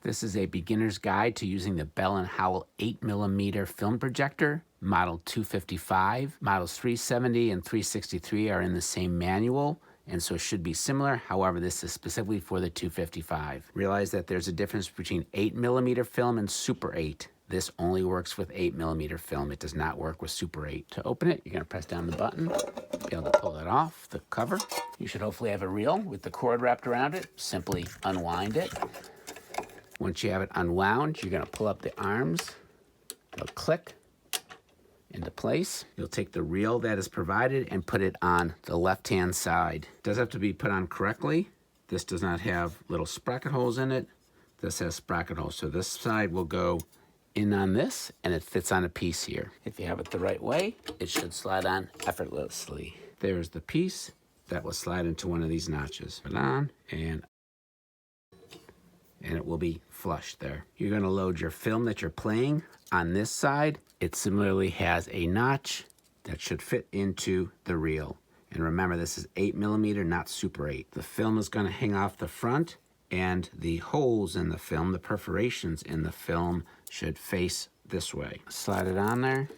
This is a beginner's guide to using the Bell and Howell 8mm film projector, model 255. Models 370 and 363 are in the same manual, and so should be similar. However, this is specifically for the 255. Realize that there's a difference between 8mm film and Super 8. This only works with 8mm film. It does not work with Super 8. To open it, you're going to press down the button, be able to pull it off the cover. You should hopefully have a reel with the cord wrapped around it. Simply unwind it. Once you have it unwound, you're going to pull up the arms. They'll click into place. You'll take the reel that is provided and put it on the left-hand side. It does have to be put on correctly. This does not have little sprocket holes in it. This has sprocket holes. So this side will go in on this, and it fits on a piece here. If you have it the right way, it should slide on effortlessly. There's the piece that will slide into one of these notches. Put it on, and it will be flush there. You're going to load your film that you're playing on this side. It similarly has a notch that should fit into the reel. And remember, this is 8mm, not Super 8. The film is going to hang off the front, and the holes in the film, the perforations in the film, should face this way. Slide it on there,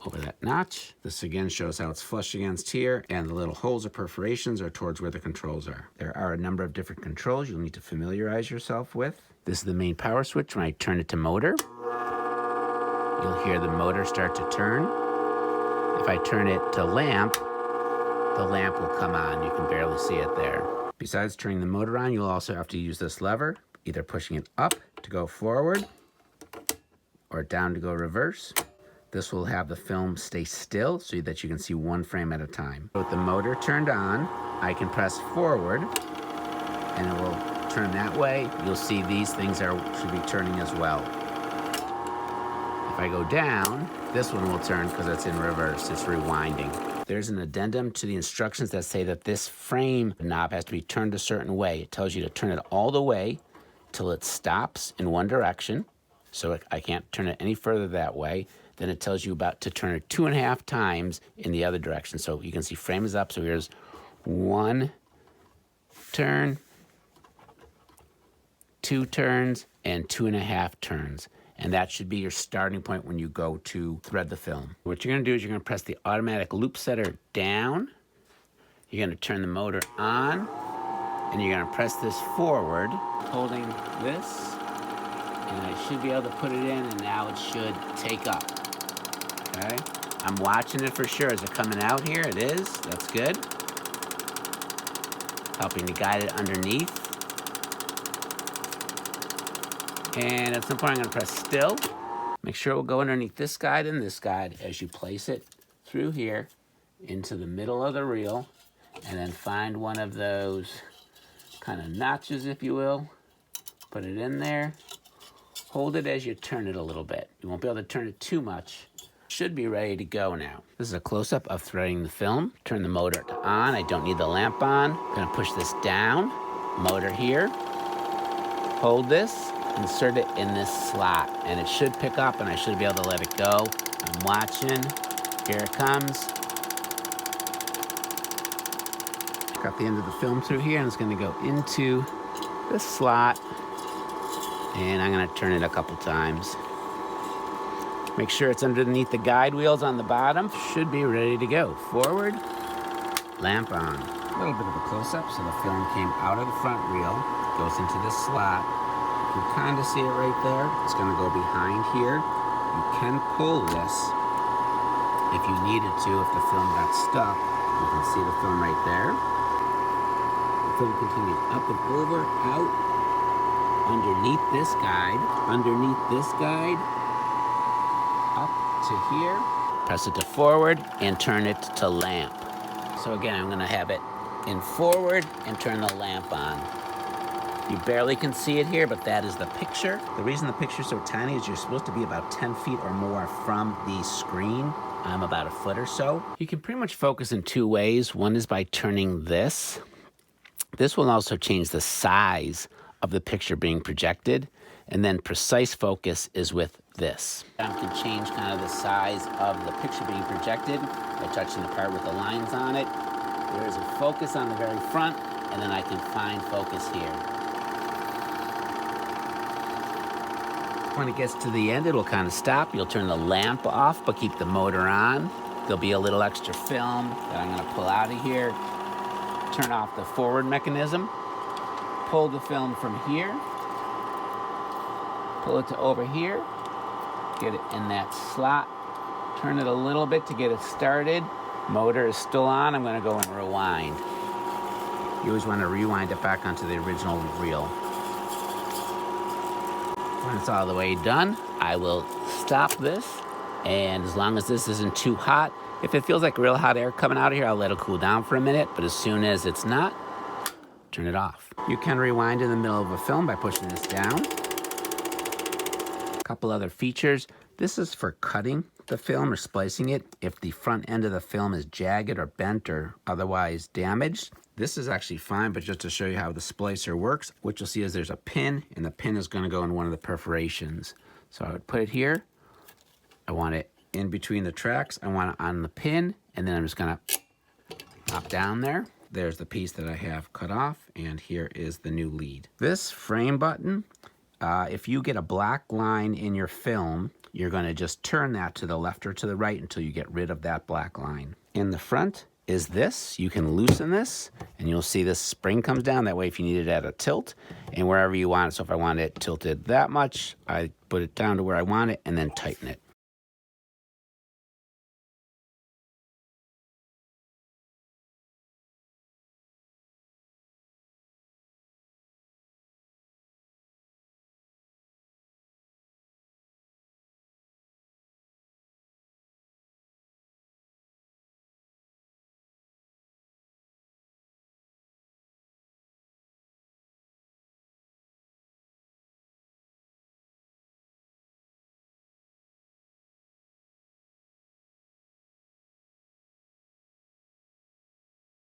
over that notch. This again shows how it's flush against here, and the little holes or perforations are towards where the controls are. There are a number of different controls you'll need to familiarize yourself with. This is the main power switch. When I turn it to motor, you'll hear the motor start to turn. If I turn it to lamp, the lamp will come on. You can barely see it there. Besides turning the motor on, you'll also have to use this lever, either pushing it up to go forward or down to go reverse. This will have the film stay still so that you can see one frame at a time. With the motor turned on, I can press forward and it will turn that way. You'll see these things should be turning as well. If I go down, this one will turn because it's in reverse. It's rewinding. There's an addendum to the instructions that say that this frame knob has to be turned a certain way. It tells you to turn it all the way till it stops in one direction. So I can't turn it any further that way. Then it tells you about to turn it 2.5 times in the other direction. So you can see frame is up. So here's 1 turn, 2 turns, and 2.5 turns. And that should be your starting point when you go to thread the film. What you're going to do is you're going to press the automatic loop setter down. You're going to turn the motor on, and you're going to press this forward, holding this, and I should be able to put it in, and now it should take up. Okay? I'm watching it for sure. Is it coming out here? It is. That's good. Helping to guide it underneath. And at some point, I'm going to press still. Make sure it will go underneath this guide and this guide as you place it through here into the middle of the reel, and then find one of those kind of notches, if you will. Put it in there. Hold it as you turn it a little bit. You won't be able to turn it too much. Should be ready to go now. This is a close-up of threading the film. Turn the motor to on. I don't need the lamp on. I'm going to push this down. Motor here. Hold this. Insert it in this slot, and it should pick up, and I should be able to let it go. I'm watching. Here it comes. Got the end of the film through here, and it's going to go into this slot, and I'm going to turn it a couple times. Make sure it's underneath the guide wheels on the bottom. Should be ready to go. Forward, lamp on. A little bit of a close-up, so the film came out of the front reel, goes into this slot. You can kind of see it right there. It's going to go behind here. You can pull this if you needed to, if the film got stuck. You can see the film right there. The film continues up and over, out, underneath this guide, up to here. Press it to forward and turn it to lamp. So again, I'm going to have it in forward and turn the lamp on. You barely can see it here, but that is the picture. The reason the picture's so tiny is you're supposed to be about 10 feet or more from the screen. I'm about a foot or so. You can pretty much focus in 2 ways. One is by turning this. This will also change the size of the picture being projected. And then precise focus is with this. I can change kind of the size of the picture being projected by touching the part with the lines on it. There is a focus on the very front, and then I can find focus here. When it gets to the end, it'll kind of stop. You'll turn the lamp off, but keep the motor on. There'll be a little extra film that I'm gonna pull out of here. Turn off the forward mechanism. Pull the film from here. Pull it to over here. Get it in that slot. Turn it a little bit to get it started. Motor is still on. I'm gonna go and rewind. You always wanna rewind it back onto the original reel. When it's all the way done, I will stop this. And as long as this isn't too hot, if it feels like real hot air coming out of here, I'll let it cool down for a minute. But as soon as it's not, turn it off. You can rewind in the middle of a film by pushing this down. A couple other features. This is for cutting the film or splicing it if the front end of the film is jagged or bent or otherwise damaged. This is actually fine, but just to show you how the splicer works, what you'll see is there's a pin, and the pin is gonna go in one of the perforations. So I would put it here. I want it in between the tracks. I want it on the pin, and then I'm just gonna pop down there. There's the piece that I have cut off, and here is the new lead. This frame button, if you get a black line in your film, you're gonna just turn that to the left or to the right until you get rid of that black line. In the front is this. You can loosen this, and you'll see this spring comes down. That way, if you need it at a tilt, and wherever you want it. So if I want it tilted that much, I put it down to where I want it, and then tighten it.